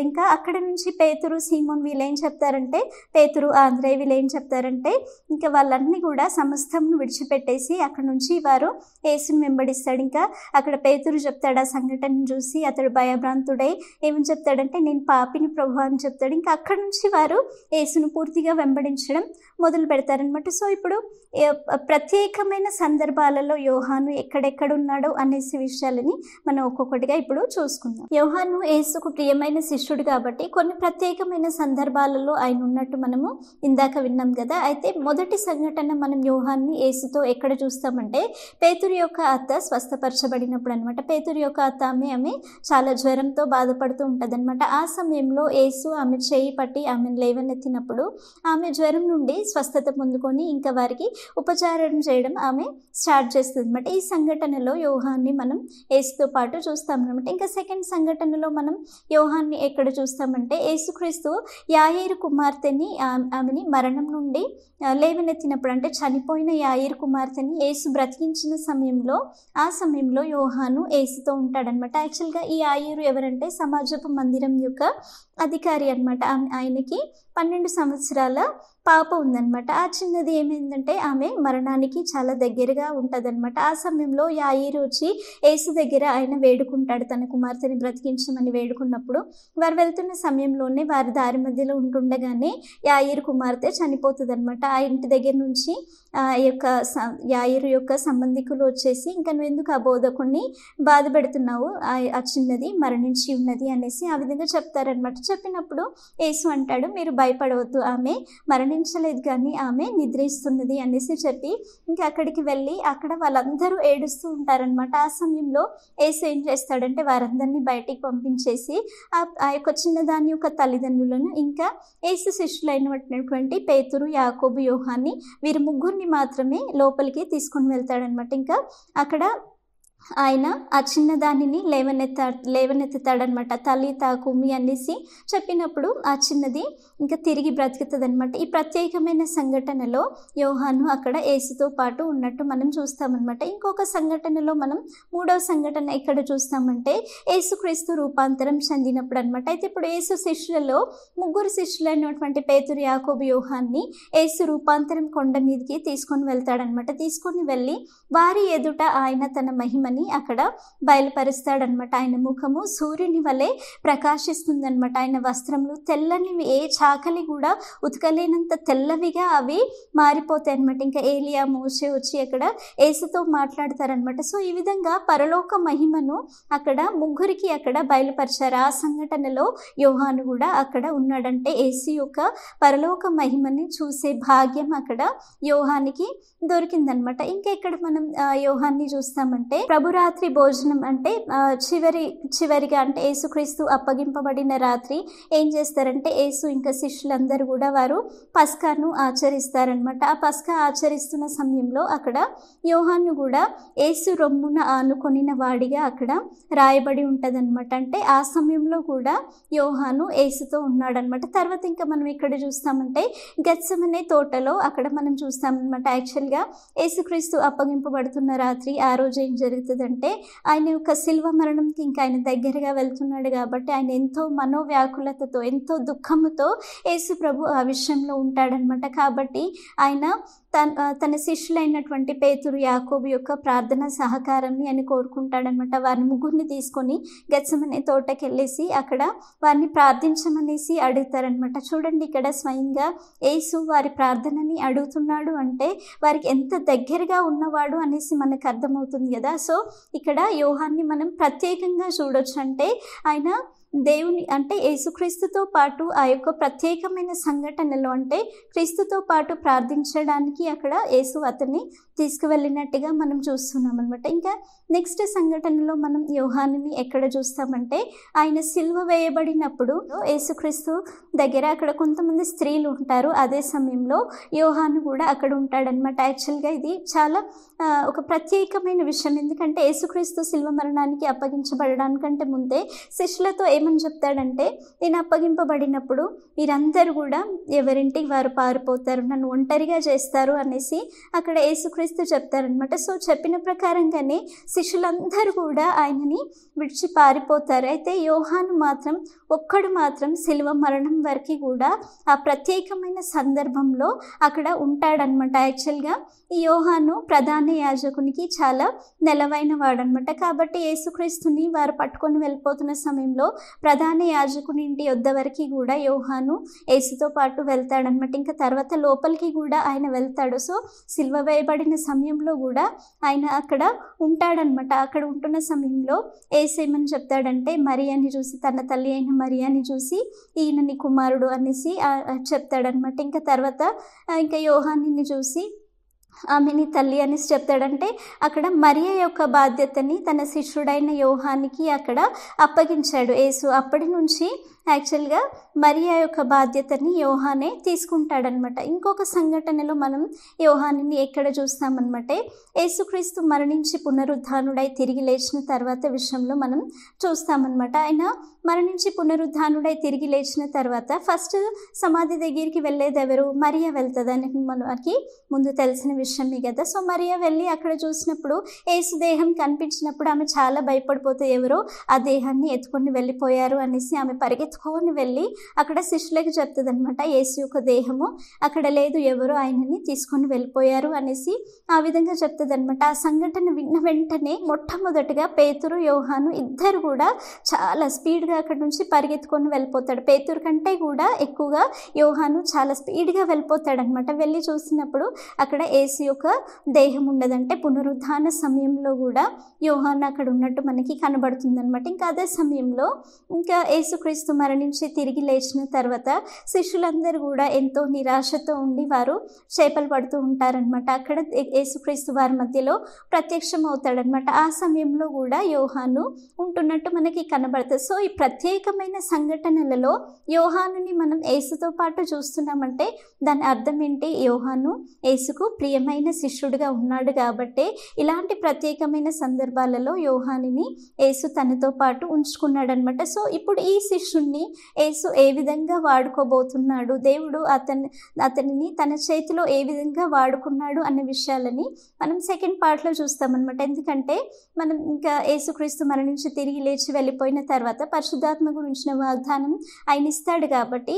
ఇంకా అక్కడ నుంచి పేతురు, సీమోన్ వీళ్ళు ఏం చెప్తారంటే, పేతురు, ఆంద్రేయ వీళ్ళు ఏం చెప్తారంటే, ఇంకా వాళ్ళన్నీ కూడా సమస్తమును విడిచిపెట్టేసి అక్కడ నుంచి వారు యేసుని వెంబడిస్తాడు. ఇంకా అక్కడ పేతురు చెప్తాడు ఆ సంఘటనను చూసి అతడు భయభ్రాంతుడై ఏమని చెప్తాడంటే, నేను పాపిని ప్రభు అని చెప్తాడు. ఇంకా అక్కడ నుంచి వారు యేసును పూర్తిగా వెంబడించడం మొదలు పెడతారనమాట. సో ఇప్పుడు ప్రత్యేకమైన సందర్భాలలో యోహాను ఎక్కడెక్కడ ఉన్నాడో అనేసి విషయాలని మనం ఒక్కొక్కటిగా ఇప్పుడు చూసుకుందాం. యోహాను యేసుకు ప్రియమైన శిష్యుడు కాబట్టి కొన్ని ప్రత్యేకమైన సందర్భాలలో ఆయన ఉన్నట్టు మనము ఇందాక విన్నాం కదా. అయితే మొదటి సంఘటన మనం యోహాన్ని యేసుతో ఎక్కడ చూస్తామంటే, పేతురు యొక్క అత్త స్వస్థపరచబడినప్పుడు అనమాట. పేతురు యొక్క అత్త ఆమె చాలా జ్వరంతో బాధపడుతూ ఉంటుంది అనమాట. ఆ సమయంలో యేసు ఆమె చేయి పట్టి ఆమెను లేవనెత్తినప్పుడు ఆమె జ్వరం నుండి స్వస్థత పొందుకొని ఇంకా వారికి ఉపచారం చేయడం ఆమె స్టార్ట్ చేస్తుంది అనమాట. ఈ సంఘటనలో యోహాన్ని మనం యేసుతో పాటు చూస్తాం అనమాట. ఇంకా సెకండ్ సంఘటనలో మనం యోహాన్ని ఎక్కడ చూస్తామంటే, యేసుక్రీస్తు యాయేరు కుమార్తెని ఆమెని మరణం నుండి లేవనెత్తినప్పుడు, అంటే చనిపోయిన యాయేరు కుమార్తెని యేసు బ్రతికించిన సమయంలో ఆ సమయంలో యోహాను యేసుతో ఉంటాడనమాట. యాక్చువల్గా ఈ యాయేరు ఎవరంటే సమాజపు మందిరం యొక్క అధికారి అనమాట. ఆయనకి 12 సంవత్సరాల పాప ఉందన్నమాట. ఆ చిన్నది ఏమైందంటే ఆమె మరణానికి చాలా దగ్గరగా ఉంటుందన్నమాట. ఆ సమయంలో యాయేరు వచ్చి యేసు దగ్గర ఆయన వేడుకుంటాడు, తన కుమార్తెని బ్రతికించమని వేడుకున్నప్పుడు వారు వెళ్తున్న సమయంలోనే వారి దారి మధ్యలో ఉంటుండగానే యాయేరు కుమార్తె చనిపోతుంది అనమాట. ఆ ఇంటి దగ్గర నుంచి యాయేరు యొక్క సంబంధికులు వచ్చేసి, ఇంకా నువ్వు ఎందుకు ఆ బోధకుడిని బాధ పెడుతున్నావు, ఆ చిన్నది మరణించి ఉన్నది అనేసి ఆ విధంగా చెప్తారనమాట. చెప్పినప్పుడు యేసు అంటాడు, మీరు భయపడవద్దు, ఆమె మరణించలేదు కానీ ఆమె నిద్రిస్తున్నది అనేసి చెప్పి ఇంకా అక్కడికి వెళ్ళి అక్కడ వాళ్ళందరూ ఏడుస్తూ ఉంటారనమాట. ఆ సమయంలో యేసు ఏం చేస్తాడంటే వారందరినీ బయటికి పంపించేసి ఆ యొక్క చిన్నదాని యొక్క తల్లిదండ్రులను ఇంకా యేసు శిష్యులైనటువంటి పేతురు, యాకోబు, యోహాన్ని వీరి ముగ్గురిని మాత్రమే లోపలికి తీసుకొని వెళ్తాడనమాట. ఇంకా అక్కడ ఆయన ఆ చిన్నదానిని లేవనెత్తుతాడనమాట. తల్లి తాకుమి అనేసి చెప్పినప్పుడు ఆ చిన్నది ఇంకా తిరిగి బ్రతుకుతుంది అనమాట. ఈ ప్రత్యేకమైన సంఘటనలో యోహాను అక్కడ యేసుతో పాటు ఉన్నట్టు మనం చూస్తామన్నమాట. ఇంకొక సంఘటనలో మనం మూడవ సంఘటన ఎక్కడ చూస్తామంటే యేసుక్రీస్తు రూపాంతరం చెందినప్పుడు అనమాట. అయితే ఇప్పుడు యేసు శిష్యులలో ముగ్గురు శిష్యులైనటువంటి పేతురు, యాకోబు, యోహాన్ని యేసు రూపాంతరం కొండ మీదకి తీసుకొని వెళ్తాడనమాట. తీసుకొని వెళ్ళి వారి ఎదుట ఆయన తన మహిమని మహిమని అక్కడ బయలుపరుస్తాడనమాట. ఆయన ముఖము సూర్యుని వలె ప్రకాశిస్తుందనమాట. ఆయన వస్త్రములు తెల్లనివి, ఏ చాకలి కూడా ఉతకలేనంత తెల్లవిగా అవి మారిపోతాయి అనమాట. ఇంకా ఏలియా, మోషే వచ్చి అక్కడ యేసుతో మాట్లాడతారనమాట. సో ఈ విధంగా పరలోక మహిమను అక్కడ ముగ్గురికి అక్కడ బయలుపరిచారు. ఆ సంఘటనలో యోహాను కూడా అక్కడ ఉన్నాడంటే యేసు యొక్క పరలోక మహిమని చూసే భాగ్యం అక్కడ యోహానికి దొరికిందనమాట. ఇంకా ఇక్కడ మనం యోహాన్ని చూస్తామంటే ప్రభురాత్రి భోజనం అంటే చివరిగా అంటే యేసుక్రీస్తు అప్పగింపబడిన రాత్రి ఏం చేస్తారంటే యేసు ఇంకా శిష్యులందరూ కూడా వారు పస్కాను ఆచరిస్తారనమాట. ఆ పస్కా ఆచరిస్తున్న సమయంలో అక్కడ యోహాను కూడా యేసు రొమ్మున ఆనుకొనిన వాడిగా అక్కడ రాయబడి ఉంటుందన్నమాట. అంటే ఆ సమయంలో కూడా యోహాను యేసుతో ఉన్నాడనమాట. తర్వాత ఇంకా మనం ఇక్కడ చూస్తామంటే గెత్సెమనే తోటలో అక్కడ మనం చూస్తామన్నమాట. యాక్చువల్గా యేసుక్రీస్తు అప్పగింపబడుతున్న రాత్రి ఆ రోజు ఏం జరుగుతుందంటే ఆయన యొక్క శిల్వ మరణంకి ఇంకా ఆయన దగ్గరగా వెళ్తున్నాడు కాబట్టి ఆయన ఎంతో మనోవ్యాకులతతో, ఎంతో దుఃఖముతో యేసు ప్రభు ఆ విషయంలో ఉంటాడనమాట. కాబట్టి ఆయన తన శిష్యులైనటువంటి పేతురు, యాకోబు యొక్క ప్రార్థన సహకారాన్ని ఆయన కోరుకుంటాడనమాట. వారిని ముగ్గురిని తీసుకొని గెత్సెమనే తోటకి వెళ్ళేసి అక్కడ వారిని ప్రార్థించమనేసి అడుగుతారనమాట. చూడండి, ఇక్కడ స్వయంగా యేసు వారి ప్రార్థనని అడుగుతున్నాడు అంటే వారికి ఎంత దగ్గరగా ఉన్నవాడు అనేసి మనకు అర్థమవుతుంది కదా. సో ఇక్కడ యోహాన్ని మనం ప్రత్యేకంగా చూడొచ్చు. అంటే ఆయన దేవుని అంటే యేసుక్రీస్తుతో పాటు ఆ యొక్క ప్రత్యేకమైన సంఘటనలో అంటే క్రీస్తుతో పాటు ప్రార్థించడానికి అక్కడ యేసు అతన్ని తీసుకువెళ్ళినట్టుగా మనం చూస్తున్నాం అనమాట. ఇంకా నెక్స్ట్ సంఘటనలో మనం యోహానుని ఎక్కడ చూస్తామంటే ఆయన సిలువ వేయబడినప్పుడు యేసుక్రీస్తు దగ్గర అక్కడ కొంతమంది స్త్రీలు ఉంటారు. అదే సమయంలో యోహాను కూడా అక్కడ ఉంటాడనమాట. యాక్చువల్గా ఇది చాలా ఒక ప్రత్యేకమైన విషయం. ఎందుకంటే యేసుక్రీస్తు సిలువ మరణానికి అప్పగించబడడానికంటే ముందే శిష్యులతో ఏమని చెప్తాడంటే, నేను అప్పగింపబడినప్పుడు మీరందరూ కూడా ఎవరింటికి వారు పారిపోతారు, నన్ను ఒంటరిగా చేస్తారు అనేసి అక్కడ యేసుక్రీస్తు చెప్తారనమాట. సో చెప్పిన ప్రకారంగానే శిష్యులందరూ కూడా ఆయనని విడిచి పారిపోతారు. అయితే యోహాను మాత్రం ఒక్కడు మాత్రం శిలువ మరణం వరకు కూడా ఆ ప్రత్యేకమైన సందర్భంలో అక్కడ ఉంటాడనమాట. యాక్చువల్గా ఈ యోహాను ప్రధాన యాజకునికి చాలా నెలవైన వాడనమాట. కాబట్టి యేసుక్రీస్తుని వారు పట్టుకొని వెళ్ళిపోతున్న సమయంలో ప్రధాన యాజకుని ఇంటి వద్ద వరకు కూడా యోహాను యేసుతో పాటు వెళ్తాడనమాట. ఇంకా తర్వాత లోపలికి కూడా ఆయన వెళ్తాడు. సో సిలువ వేయబడిన సమయంలో కూడా ఆయన అక్కడ ఉంటాడనమాట. అక్కడ ఉంటున్న సమయంలో యేసు ఏమని చెప్తాడంటే, మరియాని చూసి, తన తల్లి అయిన మరియాని చూసి ఈయన నీ కుమారుడు అనేసి చెప్తాడనమాట. ఇంకా తర్వాత ఇంకా యోహాన్ని చూసి ఆమెని తల్లి అనేసి చెప్తాడంటే అక్కడ మరియ యొక్క బాధ్యతని తన శిష్యుడైన యోహానికి అక్కడ అప్పగించాడు యేసు. అప్పటి నుంచి యాక్చువల్గా మరియా యొక్క బాధ్యతని యోహానే తీసుకుంటాడనమాట. ఇంకొక సంఘటనలో మనం యోహాన్ని ఎక్కడ చూస్తామన్నమాట, యేసుక్రీస్తు మరణించి పునరుద్ధానుడై తిరిగి లేచిన తర్వాత విషయంలో మనం చూస్తామన్నమాట. ఆయన మరణించి పునరుద్ధానుడై తిరిగి లేచిన తర్వాత ఫస్ట్ సమాధి దగ్గరికి వెళ్ళేది ఎవరు? మరియా వెళ్తుందని మనకి ముందు తెలిసిన విషయమే కదా. సో మరియా వెళ్ళి అక్కడ చూసినప్పుడు యేసు దేహం కనిపించినప్పుడు ఆమె చాలా భయపడిపోతే ఎవరో ఆ దేహాన్ని ఎత్తుకొని వెళ్ళిపోయారు అనేసి ఆమె పరిగెత్తుకొని వెళ్ళి అక్కడ శిష్యులకి చెప్తుంది అనమాట, యేసు యొక్క దేహము అక్కడ లేదు, ఎవరో ఆయనని తీసుకొని వెళ్ళిపోయారు అనేసి ఆ విధంగా చెప్తుంది అనమాట. ఆ సంఘటన విన్న వెంటనే మొట్టమొదటిగా పేతురు, యోహాను ఇద్దరు కూడా చాలా స్పీడ్గా అక్కడ నుంచి పరిగెత్తుకొని వెళ్ళిపోతాడు. పేతురు కంటే కూడా ఎక్కువగా యోహాను చాలా స్పీడ్గా వెళ్ళిపోతాడనమాట. వెళ్ళి చూసినప్పుడు అక్కడ యేసు యొక్క దేహం ఉండదంటే పునరుద్ధాన సమయంలో కూడా యోహాను అక్కడ ఉన్నట్టు మనకి కనబడుతుంది అనమాట. ఇంకా అదే సమయంలో ఇంకా యేసుక్రీస్తు మరణించి తిరిగి లేచిన తర్వాత శిష్యులందరూ కూడా ఎంతో నిరాశతో ఉండి వారు చేపలు పడుతూ ఉంటారనమాట. అక్కడ యేసుక్రీస్తు వారి మధ్యలో ప్రత్యక్షం అవుతాడనమాట. ఆ సమయంలో కూడా యోహాను ఉంటున్నట్టు మనకి కనబడుతుంది. సో ఈ ప్రత్యేకమైన సంఘటనలలో యోహానుని మనం యేసుతో పాటు చూస్తున్నామంటే దాని అర్థం ఏంటి? యోహాను యేసుకు ప్రియమైన శిష్యుడిగా ఉన్నాడు కాబట్టి ఇలాంటి ప్రత్యేకమైన సందర్భాలలో యోహానుని యేసు తనతో పాటు ఉంచుకున్నాడు అనమాట. సో ఇప్పుడు ఈ శిష్యుడిని శిష్యుణ్ణి యేసు ఏ విధంగా వాడుకోబోతున్నాడు, దేవుడు అతనిని తన చేతిలో ఏ విధంగా వాడుకున్నాడు అన్న విషయాలని మనం సెకండ్ పార్ట్లో చూస్తామన్నమాట. ఎందుకంటే మనం ఇంకా యేసుక్రీస్తు మరణించి తిరిగి లేచి వెళ్ళిపోయిన తర్వాత పరిశుద్ధాత్మ గురించిన వాగ్దానం ఆయన ఇస్తాడు కాబట్టి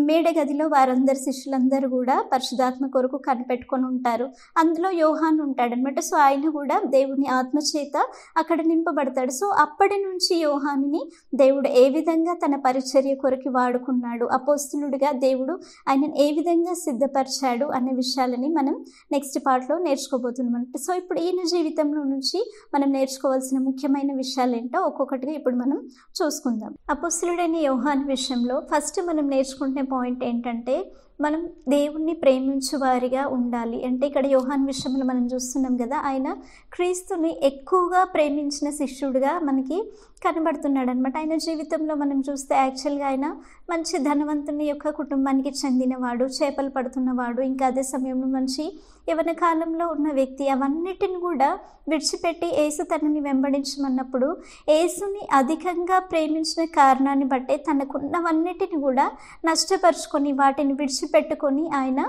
మేడగదిలో వారందరు శిష్యులందరూ కూడా పరిశుద్ధాత్మ కొరకు కనిపెట్టుకొని ఉంటారు. అందులో యోహాను ఉంటాడనమాట. సో ఆయన కూడా దేవుని ఆత్మచేత అక్కడ నింపబడతాడు. సో అప్పటి నుంచి యోహానుని దేవుడు ఏ విధంగా తన పరిచర్య కొరకు వాడుకున్నాడు, అపోస్తలుడిగా దేవుడు ఆయనను ఏ విధంగా సిద్ధపరిచాడు అనే విషయాలని మనం నెక్స్ట్ పార్ట్లో నేర్చుకోబోతున్నాం. సో ఇప్పుడు ఈయన జీవితంలో నుంచి మనం నేర్చుకోవాల్సిన ముఖ్యమైన విషయాలు ఏంటో ఒక్కొక్కటిగా ఇప్పుడు మనం చూసుకుందాం. అపోస్తలుడైన యోహాను విషయంలో ఫస్ట్ మనం నేర్చుకునే పాయింట్ ఏంటంటే మనం దేవుణ్ణి ప్రేమించు వారిగా ఉండాలి. అంటే ఇక్కడ యోహాను విషయంలో మనం చూస్తున్నాం కదా, ఆయన క్రీస్తుని ఎక్కువగా ప్రేమించిన శిష్యుడిగా మనకి కనబడుతున్నాడు అనమాట. ఆయన జీవితంలో మనం చూస్తే యాక్చువల్గా ఆయన మంచి ధనవంతుని యొక్క కుటుంబానికి చెందినవాడు, చేపలు పడుతున్నవాడు, ఇంకా అదే సమయంలో మంచి యవ్వన కాలంలో ఉన్న వ్యక్తి. అవన్నిటిని కూడా విడిచిపెట్టి యేసు తనని వెంబడించమన్నప్పుడు యేసుని అధికంగా ప్రేమించిన కారణాన్ని బట్టే తనకున్నవన్నిటిని కూడా నష్టపరుచుకొని వాటిని విడిచిపెట్టుకొని ఆయన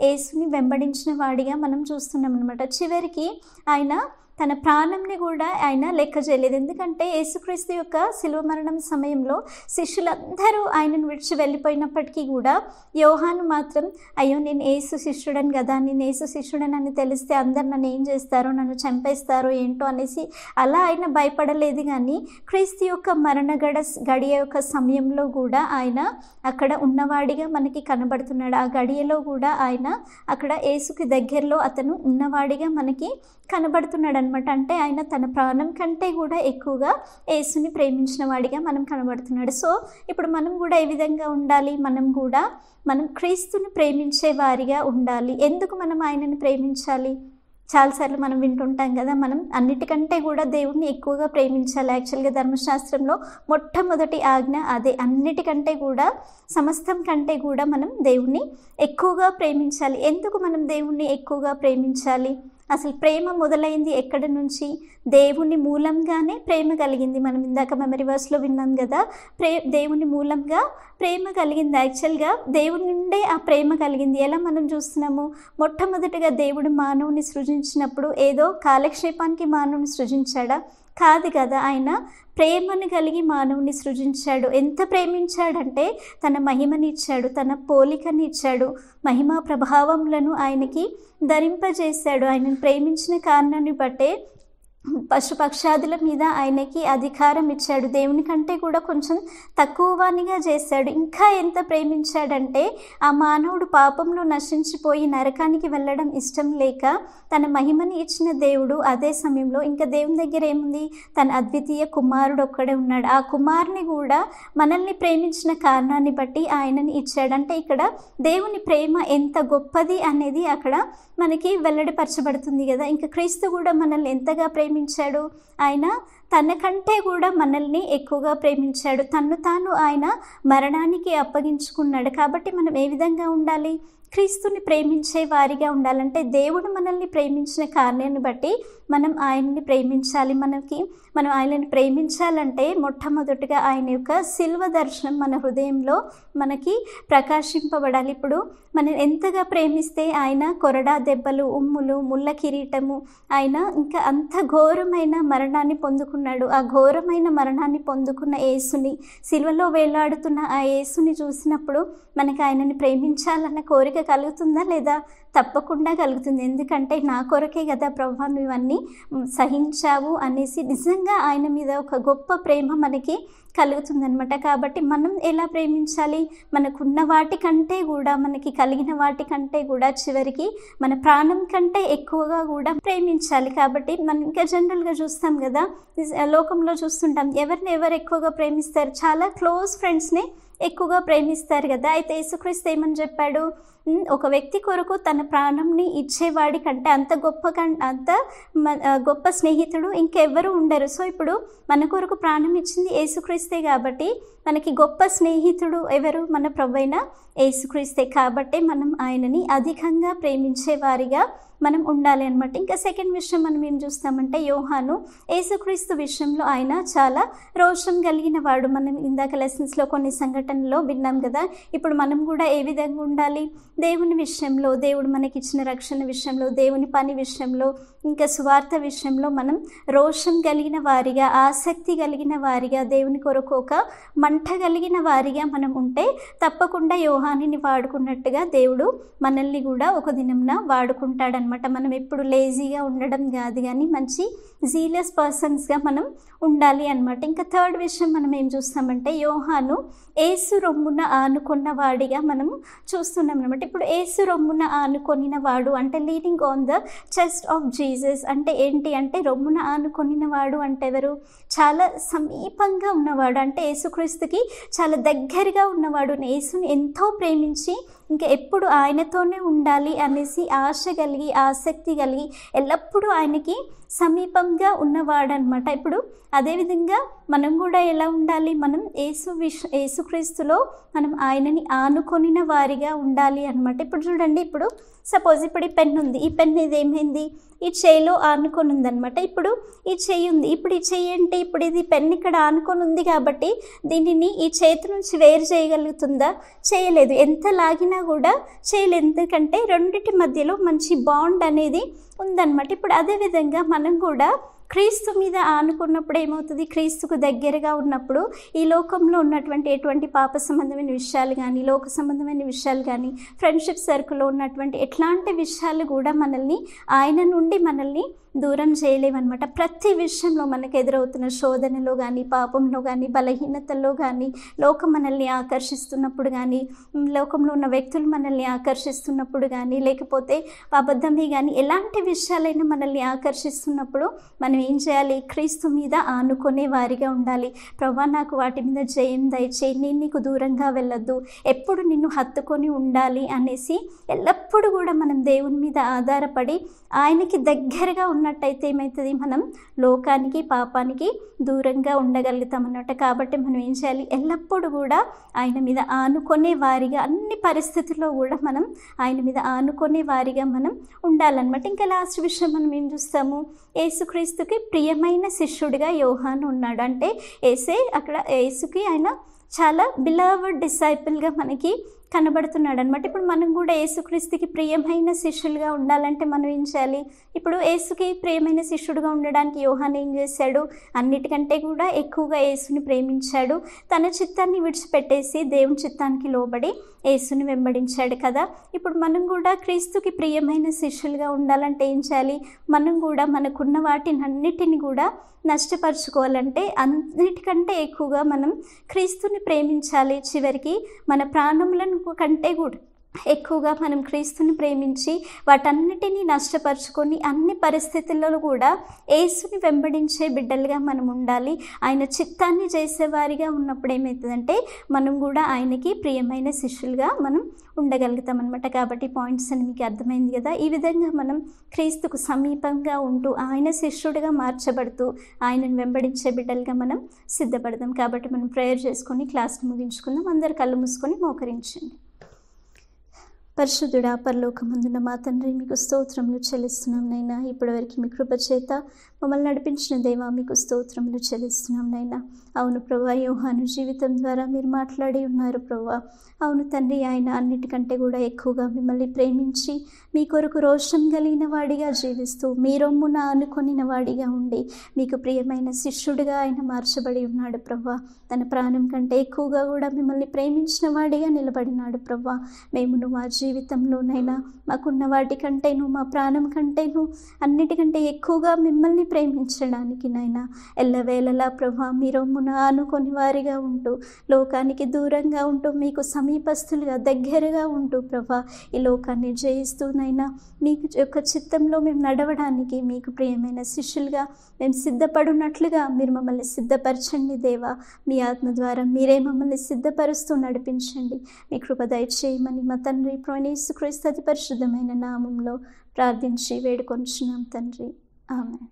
యేసుని వెంబడించిన వాడిగా మనం చూస్తున్నాం అనమాట. చివరికి ఆయన తన ప్రాణంని కూడా ఆయన లెక్క చేయలేదు. ఎందుకంటే యేసుక్రీస్తు యొక్క శిలువ మరణం సమయంలో శిష్యులందరూ ఆయనను విడిచి వెళ్ళిపోయినప్పటికీ కూడా యోహాను మాత్రం అయ్యో నేను యేసు శిష్యుడని కదా, నేను యేసు శిష్యుడని అని తెలిస్తే అందరు నన్ను ఏం చేస్తారో, నన్ను చంపేస్తారో ఏంటో అనేసి అలా ఆయన భయపడలేదు. కానీ క్రీస్తు యొక్క మరణ గడియ యొక్క సమయంలో కూడా ఆయన అక్కడ ఉన్నవాడిగా మనకి కనబడుతున్నాడు. ఆ గడియలో కూడా ఆయన అక్కడ యేసుకి దగ్గరలో అతను ఉన్నవాడిగా మనకి కనబడుతున్నాడు అనమాట. అంటే ఆయన తన ప్రాణం కంటే కూడా ఎక్కువగా యేసుని ప్రేమించిన వాడిగా మనం కనబడుతున్నాడు. సో ఇప్పుడు మనం కూడా ఏ విధంగా ఉండాలి, మనం క్రీస్తుని ప్రేమించే వారిగా ఉండాలి. ఎందుకు మనం ఆయనని ప్రేమించాలి? చాలాసార్లు మనం వింటుంటాం కదా, మనం అన్నిటికంటే కూడా దేవుణ్ణి ఎక్కువగా ప్రేమించాలి. యాక్చువల్గా ధర్మశాస్త్రంలో మొట్టమొదటి ఆజ్ఞ అదే. అన్నిటికంటే కూడా సమస్తం కంటే కూడా మనం దేవుణ్ణి ఎక్కువగా ప్రేమించాలి. ఎందుకు మనం దేవుణ్ణి ఎక్కువగా ప్రేమించాలి? అసలు ప్రేమ మొదలైంది ఎక్కడి నుంచి? దేవుని మూలంగానే ప్రేమ కలిగింది. మనం ఇందాక మెమరీ వర్స్లో విన్నాం కదా, దేవుని మూలంగా ప్రేమ కలిగింది. యాక్చువల్గా దేవుని నుండే ఆ ప్రేమ కలిగింది. ఎలా మనం చూస్తున్నాము, మొట్టమొదటిగా దేవుడు మానవుని సృజించినప్పుడు ఏదో కాలక్షేపానికి మానవుని సృజించాడా? కాదు కదా, ఆయన ప్రేమను కలిగి మానవుని సృజించాడు. ఎంత ప్రేమించాడంటే తన మహిమని ఇచ్చాడు, తన పోలికని ఇచ్చాడు, మహిమా ప్రభావములను ఆయనకి ధరింపజేశాడు. ఆయనను ప్రేమించిన కారణాన్ని బట్టే పశుపక్షాదుల మీద ఆయనకి అధికారం ఇచ్చాడు. దేవుని కంటే కూడా కొంచెం తక్కువ వానిగా చేశాడు. ఇంకా ఎంత ప్రేమించాడంటే ఆ మానవుడు పాపంలో నశించిపోయి నరకానికి వెళ్ళడం ఇష్టం లేక తన మహిమని ఇచ్చిన దేవుడు అదే సమయంలో ఇంకా దేవుని దగ్గర ఏముంది, తన అద్వితీయ కుమారుడు ఒక్కడే ఉన్నాడు. ఆ కుమారుని కూడా మనల్ని ప్రేమించిన కారణాన్ని బట్టి ఆయనని ఇచ్చాడు. అంటే ఇక్కడ దేవుని ప్రేమ ఎంత గొప్పది అనేది అక్కడ మనకి వెల్లడిపరచబడుతుంది కదా. ఇంకా క్రీస్తు కూడా మనల్ని ఎంతగా ప్రేమించాడు, ఆయన తనకంటే కూడా మనల్ని ఎక్కువగా ప్రేమించాడు. తన్ను తాను ఆయన మరణానికి అప్పగించుకున్నాడు. కాబట్టి మనం ఏ విధంగా ఉండాలి? క్రీస్తుని ప్రేమించే వారిగా ఉండాలంటే దేవుడు మనల్ని ప్రేమించిన కారణాన్ని బట్టి మనం ఆయన్ని ప్రేమించాలి. మనం ఆయనని ప్రేమించాలంటే మొట్టమొదటిగా ఆయన యొక్క శిల్వ దర్శనం మన హృదయంలో మనకి ప్రకాశింపబడాలి. ఇప్పుడు మనం ఎంతగా ప్రేమిస్తే ఆయన కొరడా దెబ్బలు, ఉమ్ములు, ముళ్ళ కిరీటము, ఆయన ఇంకా అంత ఘోరమైన మరణాన్ని పొందుకున్నాడు. ఆ ఘోరమైన మరణాన్ని పొందుకున్న యేసుని, శిల్వలో వేలాడుతున్న ఆ యేసుని చూసినప్పుడు మనకి ఆయనని ప్రేమించాలన్న కోరిక కలుగుతుందా లేదా? తప్పకుండా కలుగుతుంది. ఎందుకంటే నా కొరకే కదా ప్రభువా నువ్వు ఇవన్నీ సహించావు అనేసి నిజంగా ఆయన మీద ఒక గొప్ప ప్రేమ మనకి కలుగుతుందనమాట. కాబట్టి మనం ఎలా ప్రేమించాలి? మనకున్న వాటికంటే కూడా, మనకి కలిగిన వాటికంటే కూడా, చివరికి మన ప్రాణం కంటే ఎక్కువగా కూడా ప్రేమించాలి. కాబట్టి మనం ఇంకా జనరల్గా చూస్తాం కదా, లోకంలో చూస్తుంటాం, ఎవరు ఎక్కువగా ప్రేమిస్తారు? చాలా క్లోజ్ ఫ్రెండ్స్ని ఎక్కువగా ప్రేమిస్తారు కదా. అయితే యేసుక్రీస్తు ఏమని చెప్పాడు? ఒక వ్యక్తి కొరకు తన ప్రాణంని ఇచ్చేవాడి కంటే అంత గొప్ప స్నేహితుడు ఇంకెవ్వరూ ఉండరు. సో ఇప్పుడు మన కొరకు ప్రాణం ఇచ్చింది యేసుక్రీస్తే కాబట్టి మనకి గొప్ప స్నేహితుడు ఎవరు? మన ప్రభువైన యేసుక్రీస్తే. కాబట్టే మనం ఆయనని అధికంగా ప్రేమించే వారిగా మనం ఉండాలి అనమాట. ఇంకా సెకండ్ విషయం మనం ఏం చూస్తామంటే, యోహాను యేసుక్రీస్తు విషయంలో ఆయన చాలా రోషం కలిగిన వాడు. మనం ఇందాక లెసన్స్లో కొన్ని సంఘటనలో విన్నాం కదా. ఇప్పుడు మనం కూడా ఏ విధంగా ఉండాలి? దేవుని విషయంలో, దేవుడు మనకిచ్చిన రక్షణ విషయంలో, దేవుని పని విషయంలో, ఇంకా సువార్త విషయంలో మనం రోషం కలిగిన వారిగా, ఆసక్తి కలిగిన వారిగా, దేవుని కొరకు ఒక మంట కలిగిన వారిగా మనం ఉంటే తప్పకుండా యోహానిని వాడుకున్నట్టుగా దేవుడు మనల్ని కూడా ఒక దినంన వాడుకుంటాడనమాట. మనం ఎప్పుడు లేజీగా ఉండడం కాదు, కానీ మంచి జీలస్ పర్సన్స్గా మనం ఉండాలి అనమాట. ఇంకా థర్డ్ విషయం మనం ఏం చూస్తామంటే, యోహాను ఏసు రొమ్మున ఆనుకున్న వాడిగా మనం చూస్తున్నాం అనమాట. ఇప్పుడు ఏసు రొమ్మున ఆనుకొనిన వాడు అంటే leaning on the chest of Jesus అంటే ఏంటి అంటే, రొమ్మున ఆనుకొనిన వాడు అంటే ఎవరు? చాలా సమీపంగా ఉన్నవాడు, అంటే యేసుక్రీస్తుకి చాలా దగ్గరగా ఉన్నవాడు. యేసుని ఎంతో ప్రేమించి ఇంకా ఎప్పుడు ఆయనతోనే ఉండాలి అనేసి ఆశ కలిగి, ఆసక్తి కలిగి, ఎల్లప్పుడూ ఆయనకి సమీపంగా ఉన్నవాడనమాట. ఇప్పుడు అదేవిధంగా మనం కూడా ఎలా ఉండాలి? మనం యేసుక్రీస్తులో మనం ఆయనని ఆనుకొనిన వారిగా ఉండాలి అనమాట. ఇప్పుడు చూడండి, ఇప్పుడు సపోజ్ ఇప్పుడు ఈ పెన్ ఉంది, ఈ పెన్ ఇది ఏమైంది? ఈ చేయిలో ఆనుకొని ఉందనమాట. ఇప్పుడు ఈ చెయ్యి ఉంది, ఇప్పుడు ఈ చెయ్యి ఏంటి? ఇప్పుడు ఇది పెన్ ఇక్కడ ఆనుకొని ఉంది కాబట్టి దీనిని ఈ చేతి నుంచి వేరు చేయగలుగుతుందా? చేయలేదు. ఎంత లాగినా కూడా చేయలేదు, ఎందుకంటే రెండిటి మధ్యలో మంచి బాండ్ అనేది ఉందన్నమాట. ఇప్పుడు అదేవిధంగా మనం కూడా క్రీస్తు మీద ఆనుకున్నప్పుడు ఏమవుతుంది? క్రీస్తుకు దగ్గరగా ఉన్నప్పుడు ఈ లోకంలో ఉన్నటువంటి ఎటువంటి పాప సంబంధమైన విషయాలు కానీ, లోక సంబంధమైన విషయాలు కానీ, ఫ్రెండ్షిప్ సర్కిల్లో ఉన్నటువంటి ఎట్లాంటి విషయాలు కూడా ఆయన నుండి మనల్ని దూరం చేయలేవన్నమాట. ప్రతి విషయంలో మనకు ఎదురవుతున్న శోధనలో కానీ, పాపంలో కానీ, బలహీనతల్లో కానీ, లోకం మనల్ని ఆకర్షిస్తున్నప్పుడు కానీ, లోకంలో ఉన్న వ్యక్తులు మనల్ని ఆకర్షిస్తున్నప్పుడు కానీ, లేకపోతే అబద్ధమే కానీ, ఎలాంటి విషయాలైనా మనల్ని ఆకర్షిస్తున్నప్పుడు మనం ఏం చేయాలి? క్రీస్తు మీద ఆనుకునే వారిగా ఉండాలి. ప్రభువా, నాకు వాటి మీద జయం దయచేయి, నేను నీకు దూరంగా వెళ్ళొద్దు, ఎప్పుడు నిన్ను హత్తుకొని ఉండాలి అనేసి ఎల్లప్పుడూ కూడా మనం దేవుని మీద ఆధారపడి ఆయనకి దగ్గరగా ఉన్నట్టయితే ఏమవుతుంది? మనం లోకానికి, పాపానికి దూరంగా ఉండగలుగుతాం అన్నమాట. కాబట్టి మనం ఏం చేయాలి? ఎల్లప్పుడూ కూడా ఆయన మీద ఆనుకునే వారిగా, అన్ని పరిస్థితుల్లో కూడా మనం ఆయన మీద ఆనుకునే వారిగా మనం ఉండాలన్నమాట. ఇంకా లాస్ట్ విషయం మనం ఏం చూస్తాము? యేసుక్రీస్తుకి ప్రియమైన శిష్యుడిగా యోహాను ఉన్నాడు. అంటే అక్కడ యేసుకి ఆయన చాలా బిలవర్డ్ డిసైపుల్గా మనకి కనబడుతున్నాడు అనమాట. ఇప్పుడు మనం కూడా యేసుక్రీస్తుకి ప్రియమైన శిష్యులుగా ఉండాలంటే మనం ఏం చేయాలి? ఇప్పుడు యేసుకి ప్రియమైన శిష్యుడుగా ఉండడానికి యోహాను ఏం చేశాడు? అన్నిటికంటే కూడా ఎక్కువగా యేసుని ప్రేమించాడు. తన చిత్తాన్ని విడిచిపెట్టేసి దేవుని చిత్తానికి లోబడి యేసుని వెంబడించాడు కదా. ఇప్పుడు మనం కూడా క్రీస్తుకి ప్రియమైన శిష్యులుగా ఉండాలంటే ఏం చేయాలి? మనం కూడా మనకున్న వాటినన్నిటిని కూడా నష్టపరుచుకోవాలంటే అన్నిటికంటే ఎక్కువగా మనం క్రీస్తుని ప్రేమించాలి. చివరికి మన ప్రాణములను కంటే కూడా ఎక్కువగా మనం క్రీస్తుని ప్రేమించి వాటన్నిటినీ నష్టపరుచుకొని అన్ని పరిస్థితుల్లో కూడా యేసుని వెంబడించే బిడ్డలుగా మనం ఉండాలి. ఆయన చిత్తాన్ని చేసేవారిగా ఉన్నప్పుడు ఏమవుతుందంటే మనం కూడా ఆయనకి ప్రియమైన శిష్యులుగా మనం ఉండగలుగుతాం అనమాట. కాబట్టి పాయింట్స్ అని మీకు అర్థమైంది కదా. ఈ విధంగా మనం క్రీస్తుకు సమీపంగా ఉంటూ ఆయన శిష్యుడిగా మార్చబడుతూ ఆయనను వెంబడించే బిడ్డలుగా మనం సిద్ధపడదాం. కాబట్టి మనం ప్రేయర్ చేసుకొని క్లాస్ని ముగించుకుందాం. అందరు కళ్ళు మూసుకొని మోకరించండి. పరిశుద్ధుడా, పరలోకమందున్న మా తండ్రి, మీకు స్తోత్రములు చెల్లిస్తున్నాం నైనా. ఇప్పటివరకు మీ కృప చేత మమ్మల్ని నడిపించిన దేవా, మీకు స్తోత్రములు చెల్లిస్తున్నాం నైనా. అవును ప్రభువా, యోహాను జీవితం ద్వారా మీరు మాట్లాడి ఉన్నారు ప్రభువా. అవును తండ్రి, ఆయన అన్నిటికంటే కూడా ఎక్కువగా మిమ్మల్ని ప్రేమించి మీ కొరకు రోషం కలిగిన వాడిగా జీవిస్తూ మీ రొమ్మున ఆనుకొనిన వాడిగా ఉండి మీకు ప్రియమైన శిష్యుడిగా ఆయన మార్చబడి ఉన్నాడు ప్రభువా. తన ప్రాణం కంటే ఎక్కువగా కూడా మిమ్మల్ని ప్రేమించిన వాడిగా నిలబడినాడు ప్రభువా. మేమును మా జీవితంలోనైనా మాకున్న వాటికంటేను, మా ప్రాణం కంటేను అన్నిటికంటే ఎక్కువగా మిమ్మల్ని ప్రేమించడానికి నైనా ఎల్లవేళలా ప్రభువా మీ రొమ్మున ఆనుకొని వారిగా ఉంటూ, లోకానికి దూరంగా ఉంటూ, మీకు సమీపస్తులుగా దగ్గరగా ఉంటూ ప్రభువా ఈ లోకాన్ని జయిస్తూనైనా మీకు యొక్క చిత్తంలో మేము నడవడానికి మీకు ప్రియమైన శిష్యులుగా మేము సిద్ధపడినట్లుగా మీరు మమ్మల్ని సిద్ధపరచండి దేవా. మీ ఆత్మ ద్వారా మీరే మమ్మల్ని సిద్ధపరుస్తూ నడిపించండి. మీ కృప దయచేయమని మా తండ్రి ప్రభువైన యేసుక్రీస్తు అతి పరిశుద్ధమైన నామంలో ప్రార్థించి వేడుకొంచున్నాం తండ్రి. ఆమేన్.